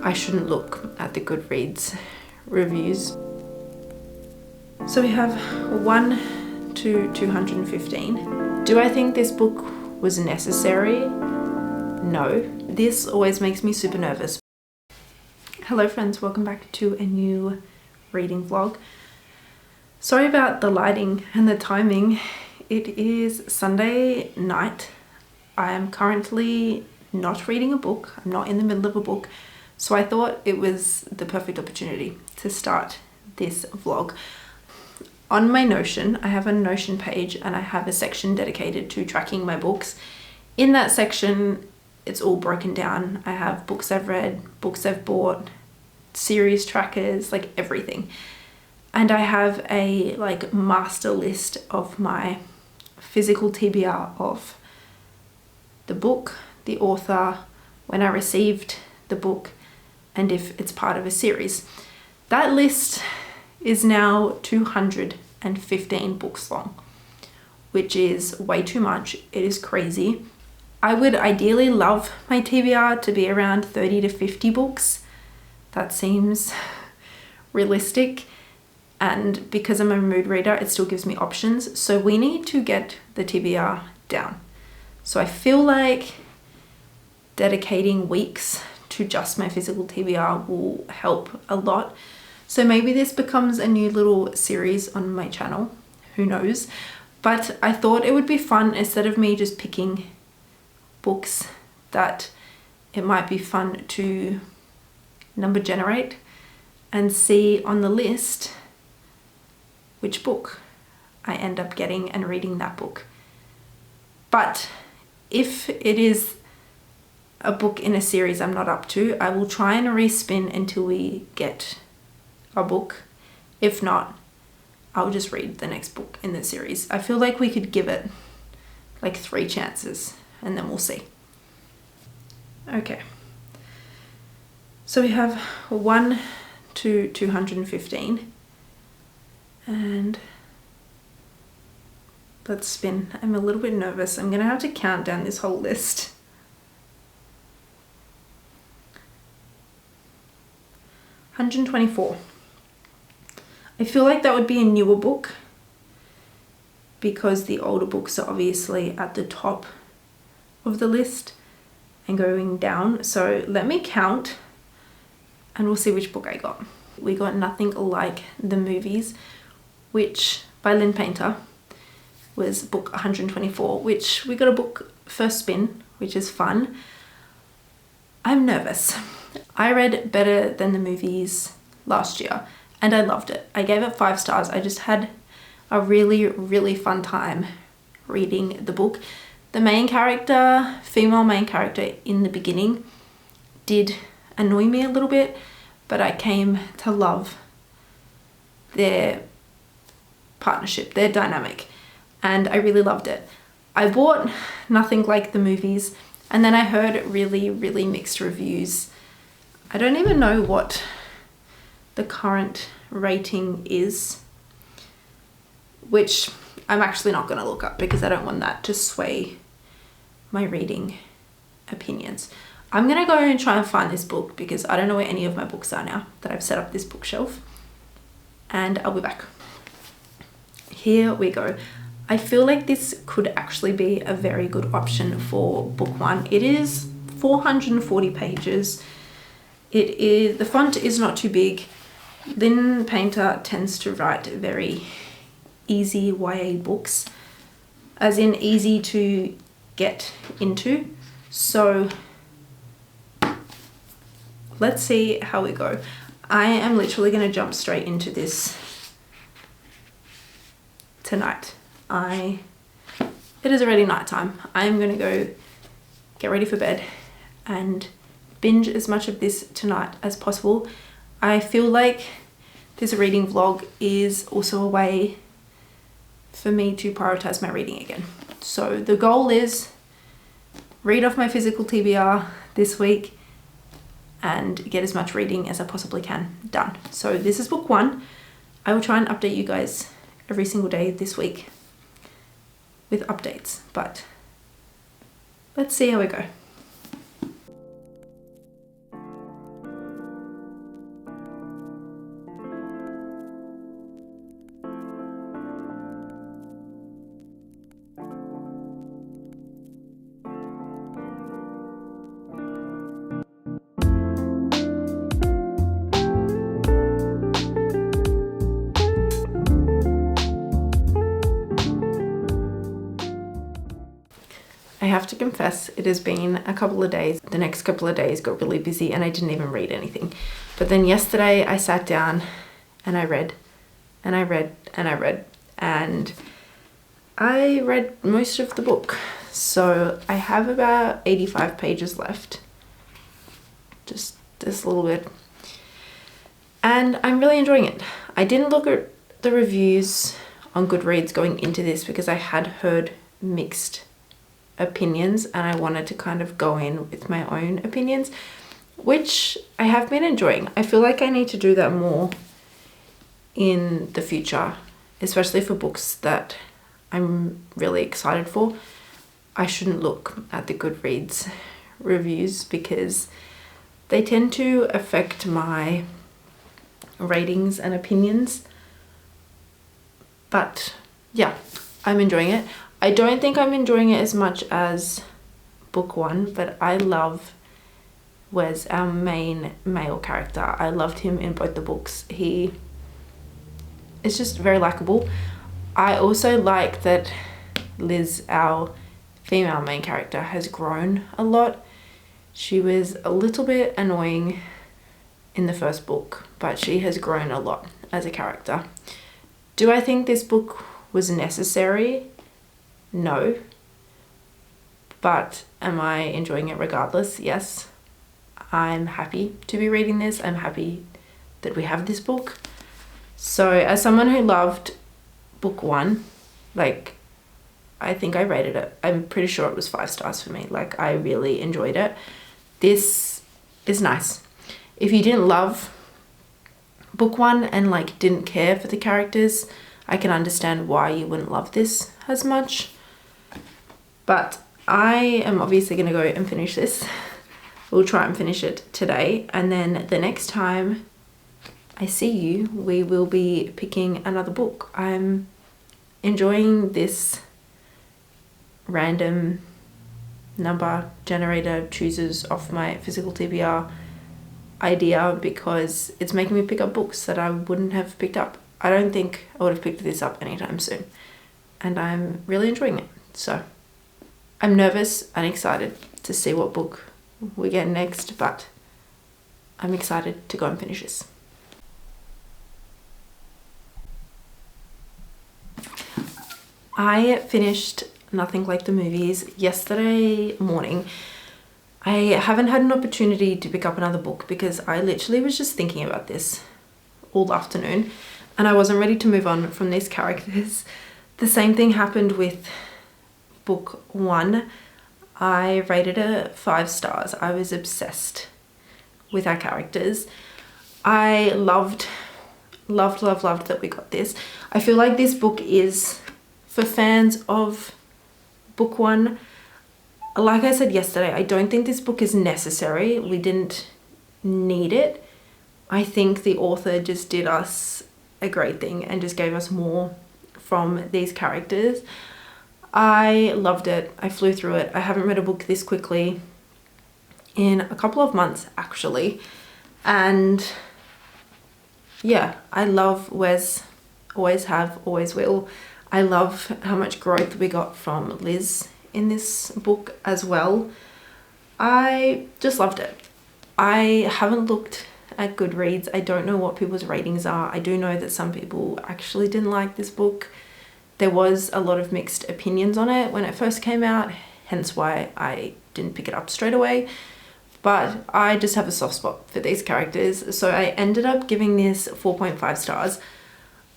I shouldn't look at the Goodreads reviews. So we have 1 to 215. Do I think this book was necessary? No. This always makes me super nervous. Hello friends, welcome back to a new reading vlog. Sorry about the lighting and the timing. It is Sunday night. I am currently not reading a book. I'm not in the middle of a book. So I thought it was the perfect opportunity to start this vlog. On my Notion, I have a Notion page and I have a section dedicated to tracking my books. In that section, it's all broken down. I have books I've read, books I've bought, series trackers, like everything. And I have a master list of my physical TBR of the book, the author, when I received the book, and if it's part of a series. That list is now 215 books long, which is way too much. It is crazy. I would ideally love my TBR to be around 30 to 50 books. That seems realistic. And because I'm a mood reader, it still gives me options. So we need to get the TBR down. So I feel like dedicating weeks to just my physical TBR will help a lot. So maybe this becomes a new little series on my channel, who knows? But I thought it would be fun, instead of me just picking books, that it might be fun to number generate and see on the list which book I end up getting and reading that book. But if it is a book in a series I'm not up to, I will try and respin until we get a book. If not, I'll just read the next book in the series. I feel like we could give it like 3 chances and then we'll see. Okay. So we have 1 to 215. And let's spin. I'm a little bit nervous. I'm gonna have to count down this whole list. 124. I feel like that would be a newer book because the older books are obviously at the top of the list and going down. So let me count and we'll see which book I got. We got Nothing Like the Movies, which by Lynn Painter was book 124, which we got a book first spin, which is fun. I'm nervous. I read Better Than the Movies last year and I loved it. I gave it 5 stars. I just had a really, really fun time reading the book. The main character, female main character in the beginning, did annoy me a little bit, but I came to love their partnership, their dynamic, and I really loved it. I bought Nothing Like the Movies and then I heard really, really mixed reviews. I don't even know what the current rating is, which I'm actually not going to look up because I don't want that to sway my reading opinions. I'm going to go and try and find this book because I don't know where any of my books are now that I've set up this bookshelf, and I'll be back. Here we go. I feel like this could actually be a very good option for book 1. It is 440 pages. The font is not too big. Lynn Painter tends to write very easy YA books, as in easy to get into. So let's see how we go. I am literally going to jump straight into this tonight. It is already nighttime. I'm going to go get ready for bed and binge as much of this tonight as possible. I feel like this reading vlog is also a way for me to prioritize my reading again. So the goal is read off my physical TBR this week and get as much reading as I possibly can done. So this is book 1. I will try and update you guys every single day this week with updates, but let's see how we go. have to confess, it has been a couple of days. The next couple of days got really busy and I didn't even read anything. But then yesterday I sat down and I read and I read and I read, and I read most of the book. So I have about 85 pages left, just this little bit, and I'm really enjoying it. I didn't look at the reviews on Goodreads going into this because I had heard mixed opinions and I wanted to kind of go in with my own opinions, which I have been enjoying. I feel like I need to do that more in the future, especially for books that I'm really excited for. I shouldn't look at the Goodreads reviews because they tend to affect my ratings and opinions. But yeah, I'm enjoying it. I don't think I'm enjoying it as much as book one, but I love Wes, our main male character. I loved him in both the books. He is just very likable. I also like that Liz, our female main character, has grown a lot. She was a little bit annoying in the first book, but she has grown a lot as a character. Do I think this book was necessary? No. But am I enjoying it regardless? Yes. I'm happy to be reading this. I'm happy that we have this book. So as someone who loved book one, like, I think I rated it, I'm pretty sure it was 5 stars for me. Like, I really enjoyed it. This is nice. If you didn't love book one and like didn't care for the characters, I can understand why you wouldn't love this as much. But I am obviously going to go and finish this. We'll try and finish it today, and then the next time I see you, we will be picking another book. I'm enjoying this random number generator chooses off my physical TBR idea because it's making me pick up books that I wouldn't have picked up. I don't think I would have picked this up anytime soon, and I'm really enjoying it. So I'm nervous and excited to see what book we get next, but I'm excited to go and finish this. I finished Nothing Like the Movies yesterday morning. I haven't had an opportunity to pick up another book because I literally was just thinking about this all afternoon and I wasn't ready to move on from these characters. The same thing happened with book one. I rated it 5 stars. I was obsessed with our characters. I loved that we got this. I feel like this book is for fans of book one. Like I said yesterday, I don't think this book is necessary. We didn't need it. I think the author just did us a great thing and just gave us more from these characters. I loved it. I flew through it. I haven't read a book this quickly in a couple of months, actually. And yeah, I love Wes. Always have, always will. I love how much growth we got from Liz in this book as well. I just loved it. I haven't looked at Goodreads. I don't know what people's ratings are. I do know that some people actually didn't like this book. There was a lot of mixed opinions on it when it first came out, hence why I didn't pick it up straight away. But I just have a soft spot for these characters, so I ended up giving this 4.5 stars.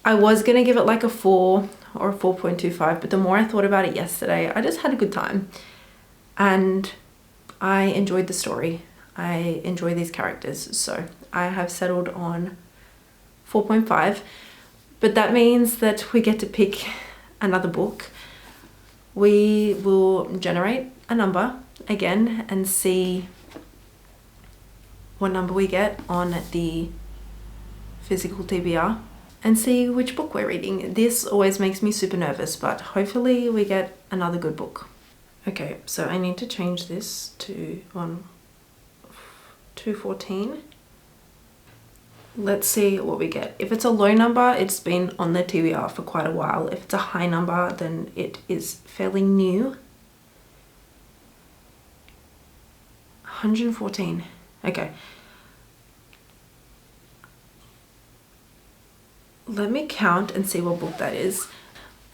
I was going to give it like a 4 or a 4.25, but the more I thought about it yesterday, I just had a good time. And I enjoyed the story. I enjoy these characters, so I have settled on 4.5. But that means that we get to pick another book. We will generate a number again and see what number we get on the physical TBR and see which book we're reading. This always makes me super nervous, but hopefully we get another good book. Okay, so I need to change this to 214. Let's see what we get. If it's a low number, it's been on the TBR for quite a while. If it's a high number, then it is fairly new. 114. Okay. Let me count and see what book that is.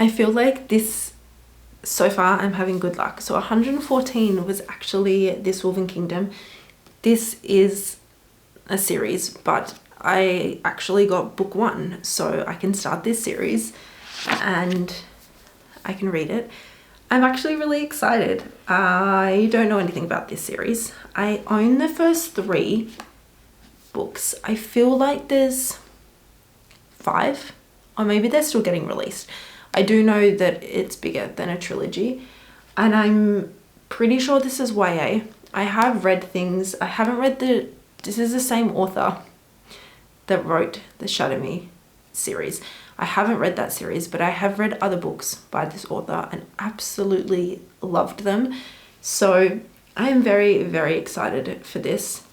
I feel like this, so far I'm having good luck. So 114 was actually This Woven Kingdom. This is a series, but I actually got book 1, so I can start this series and I can read it. I'm actually really excited. I don't know anything about this series. I own the first 3 books. I feel like there's 5, or maybe they're still getting released. I do know that it's bigger than a trilogy, and I'm pretty sure this is YA. I have read things. I haven't read this is the same author that wrote the Shadow Me series. I haven't read that series, but I have read other books by this author and absolutely loved them. So I am very, very excited for this.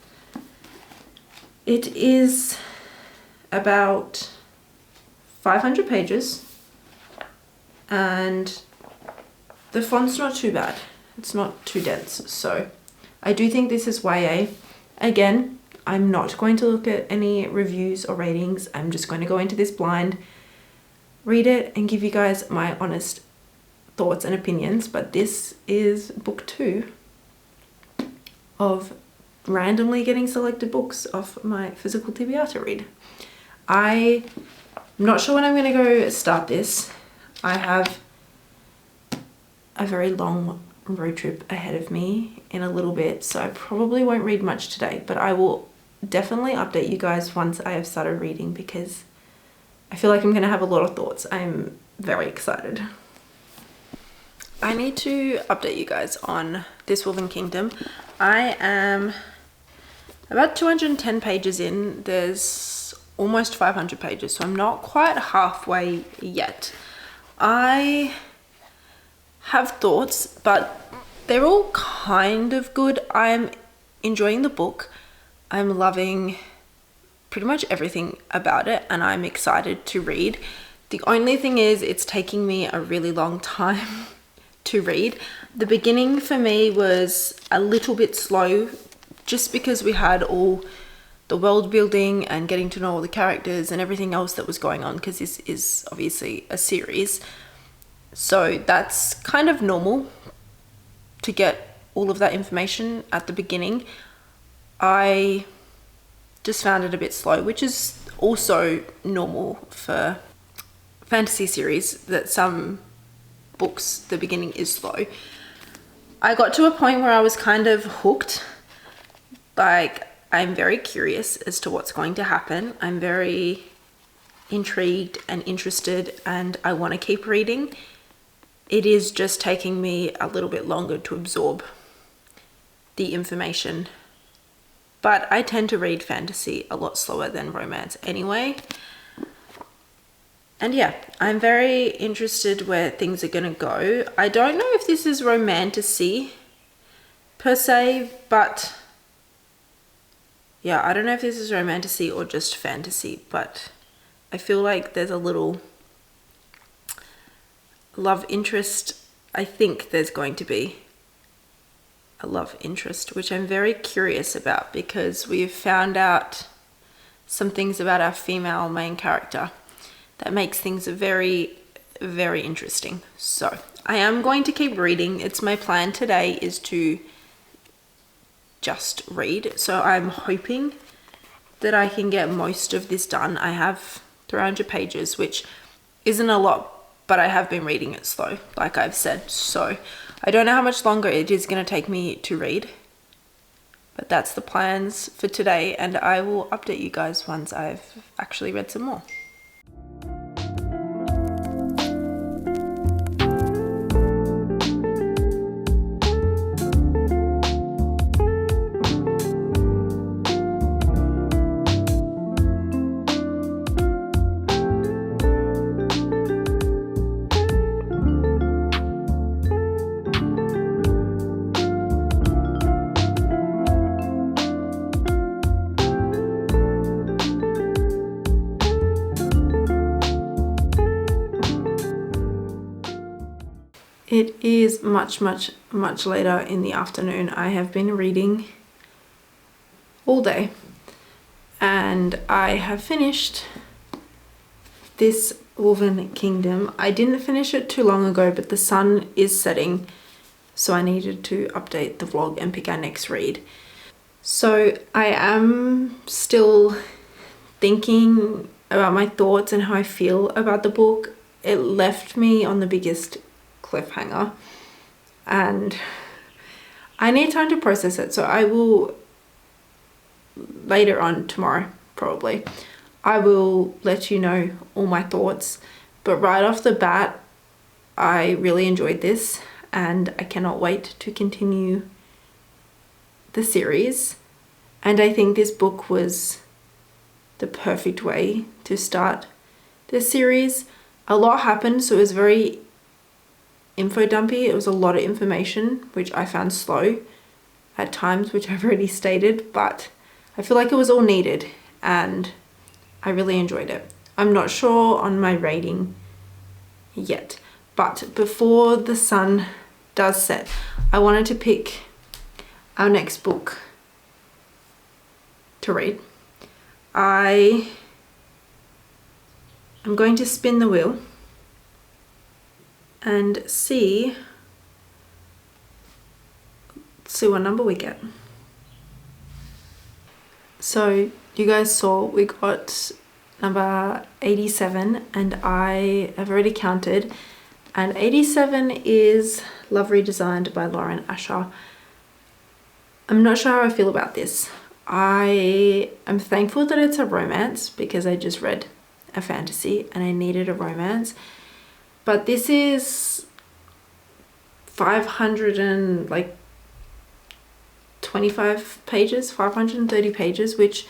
It is about 500 pages and the font's not too bad. It's not too dense. So I do think this is YA. Again, I'm not going to look at any reviews or ratings. I'm just going to go into this blind, read it, and give you guys my honest thoughts and opinions. But this is book 2 of randomly getting selected books off my physical TBR to read. I'm not sure when I'm going to go start this. I have a very long road trip ahead of me in a little bit, so I probably won't read much today, but I will definitely update you guys once I have started reading, because I feel like I'm going to have a lot of thoughts. I'm very excited. I need to update you guys on This Woven Kingdom. I am about 210 pages in. There's almost 500 pages, so I'm not quite halfway yet. I have thoughts, but they're all kind of good. I'm enjoying the book. I'm loving pretty much everything about it, and I'm excited to read. The only thing is, it's taking me a really long time to read. The beginning for me was a little bit slow, just because we had all the world building and getting to know all the characters and everything else that was going on, because this is obviously a series. So that's kind of normal to get all of that information at the beginning. I just found it a bit slow, which is also normal for fantasy series, that some books, the beginning is slow. I got to a point where I was kind of hooked. Like, I'm very curious as to what's going to happen. I'm very intrigued and interested, and I want to keep reading. It is just taking me a little bit longer to absorb the information. But I tend to read fantasy a lot slower than romance anyway. And yeah, I'm very interested where things are going to go. I don't know if this is romantasy per se, but yeah, I don't know if this is romantasy or just fantasy, but I feel like there's a little love interest. I think there's going to be a love interest, which I'm very curious about, because we've found out some things about our female main character that makes things very, very interesting. So I am going to keep reading. It's my plan today is to just read. So I'm hoping that I can get most of this done. I have 300 pages, which isn't a lot, but I have been reading it slow, like I've said. So I don't know how much longer it is going to take me to read, but that's the plans for today, and I will update you guys once I've actually read some more. It is much later in the afternoon. I have been reading all day. And I have finished this Woven Kingdom. I didn't finish it too long ago, but the sun is setting, so I needed to update the vlog and pick our next read. So I am still thinking about my thoughts and how I feel about the book. It left me on the biggest cliffhanger, and I need time to process it. So I will, later on tomorrow probably, I will let you know all my thoughts. But right off the bat, I really enjoyed this and I cannot wait to continue the series. And I think this book was the perfect way to start this series. A lot happened, so it was very info dumpy. It was a lot of information, which I found slow at times, which I've already stated, but I feel like it was all needed and I really enjoyed it. I'm not sure on my rating yet, but before the sun does set, I wanted to pick our next book to read. I am going to spin the wheel and see what number we get. So you guys saw we got number 87, and I have already counted, and 87 is Love Redesigned by Lauren Asher. I'm not sure how I feel about this. I am thankful that it's a romance because I just read a fantasy and I needed a romance, but this is 525 pages, 530 pages, which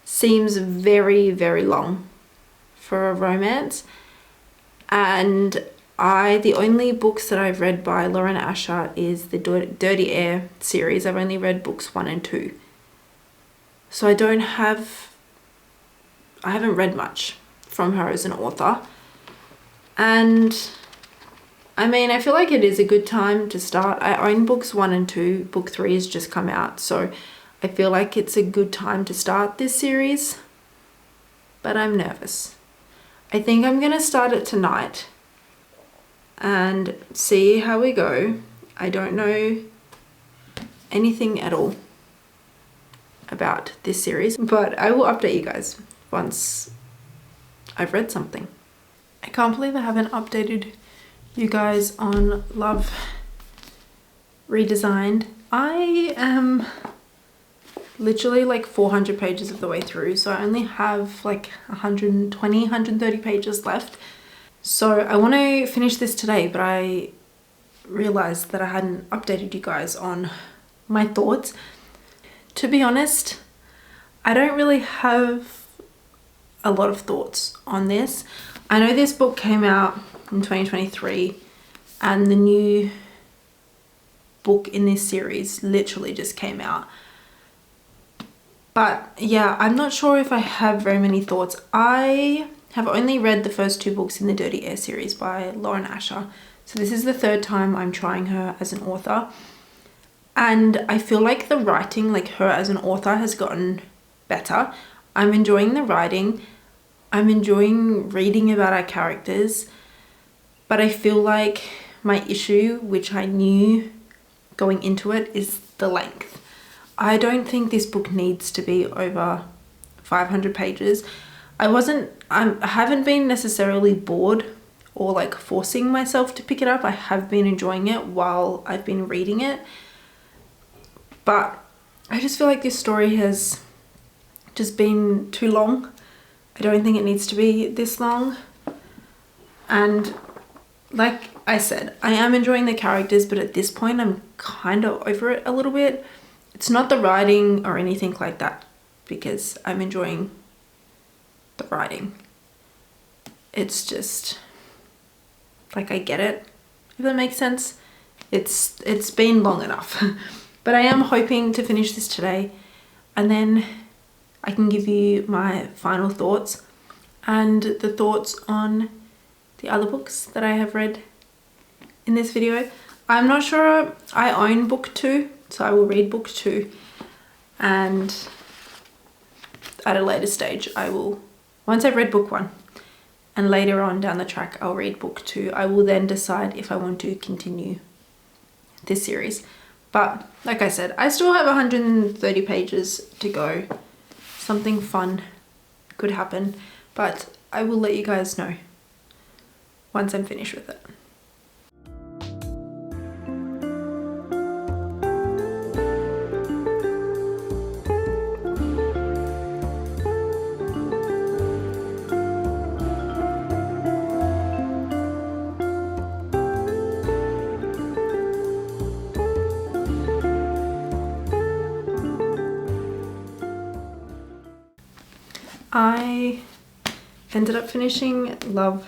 seems very, very long for a romance. And the only books that I've read by Lauren Asher is the Dirty Air series. I've only read books 1 and 2. So I haven't read much from her as an author. And I mean, I feel like it is a good time to start. I own books 1 and 2. Book 3 has just come out, so I feel like it's a good time to start this series, but I'm nervous. I think I'm gonna start it tonight and see how we go. I don't know anything at all about this series, but I will update you guys once I've read something. I can't believe I haven't updated you guys on Love Redesigned. I am literally like 400 pages of the way through, so I only have like 130 pages left. So I want to finish this today, but I realized that I hadn't updated you guys on my thoughts. To be honest, I don't really have a lot of thoughts on this. I know this book came out in 2023 and the new book in this series literally just came out. But yeah, I'm not sure if I have very many thoughts. I have only read the first 2 books in the Dirty Air series by Lauren Asher. So this is the 3rd time I'm trying her as an author. And I feel like the writing, like her as an author, has gotten better. I'm enjoying the writing. I'm enjoying reading about our characters. But I feel like my issue, which I knew going into it, is the length. I don't think this book needs to be over 500 pages. I haven't been necessarily bored or like forcing myself to pick it up. I have been enjoying it while I've been reading it. But I just feel like this story has just been too long. I don't think it needs to be this long. And like I said, I am enjoying the characters, but at this point I'm kind of over it a little bit. It's not the writing or anything like that, because I'm enjoying the writing. It's just like, I get it, if that makes sense. It's been long enough. But I am hoping to finish this today, and then I can give you my final thoughts and the thoughts on the other books that I have read in this video. I'm not sure. I own book 2, so I will read book 2 and at a later stage, I will, once I've read book 1 and later on down the track I'll read book 2, I will then decide if I want to continue this series. But like I said, I still have 130 pages to go. Something fun could happen, but I will let you guys know once I'm finished with it. I ended up finishing Love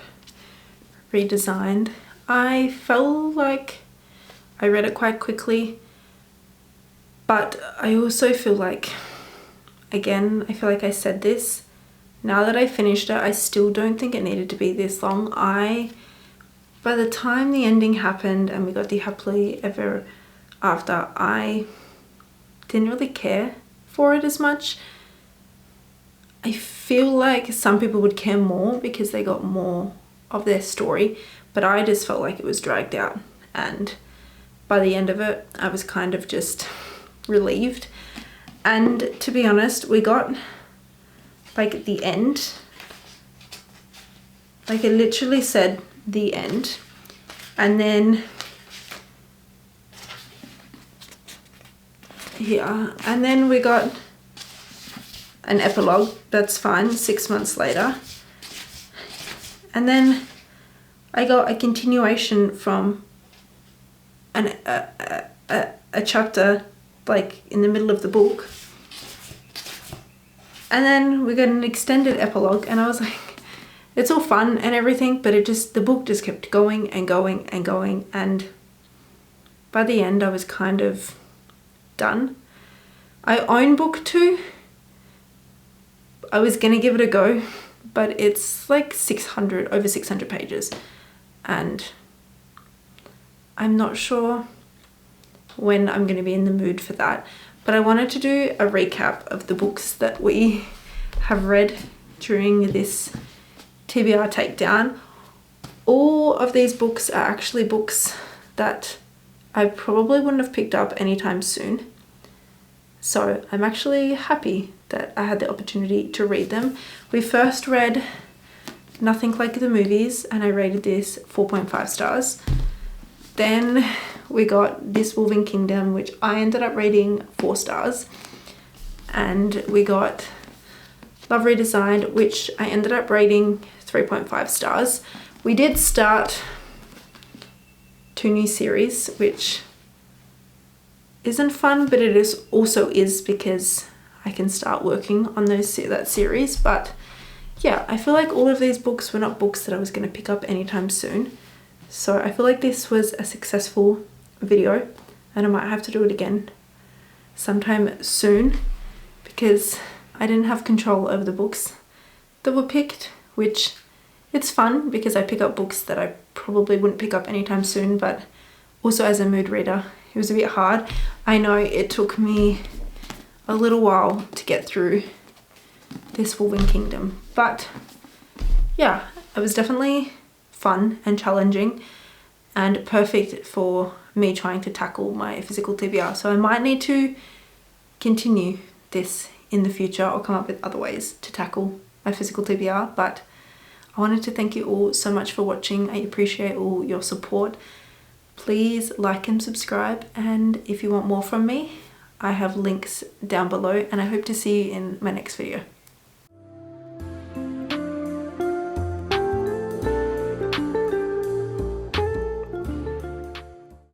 Redesigned. I felt like I read it quite quickly, but I also feel like, again, I feel like I said this, now that I finished it, I still don't think it needed to be this long. By the time the ending happened and we got the happily ever after, I didn't really care for it as much. I feel like some people would care more because they got more of their story, but I just felt like it was dragged out, and by the end of it I was kind of just relieved. And to be honest, we got like at the end, like it literally said the end, and then here, and then we got an epilogue, that's fine, 6 months later. And then I got a continuation from a chapter like in the middle of the book. And then we got an extended epilogue, and I was like, it's all fun and everything, but the book just kept going and going and going, and by the end I was kind of done. I own book 2. I was gonna give it a go, but it's like over 600 pages, and I'm not sure when I'm gonna be in the mood for that. But I wanted to do a recap of the books that we have read during this TBR takedown. All of these books are actually books that I probably wouldn't have picked up anytime soon. So I'm actually happy that I had the opportunity to read them. We first read Nothing Like the Movies, and I rated this 4.5 stars. Then we got This Wolven Kingdom, which I ended up rating 4 stars. And we got Love Redesigned, which I ended up rating 3.5 stars. We did start 2 new series, which isn't fun, but it also is because I can start working on that series. But yeah, I feel like all of these books were not books that I was going to pick up anytime soon. So I feel like this was a successful video, and I might have to do it again sometime soon because I didn't have control over the books that were picked, which it's fun because I pick up books that I probably wouldn't pick up anytime soon, but also as a mood reader, it was a bit hard. I know it took me a little while to get through This Wolven Kingdom, but yeah, it was definitely fun and challenging and perfect for me trying to tackle my physical TBR. So I might need to continue this in the future or come up with other ways to tackle my physical TBR. But I wanted to thank you all so much for watching. I appreciate all your support. Please like and subscribe, and if you want more from me, I have links down below, and I hope to see you in my next video.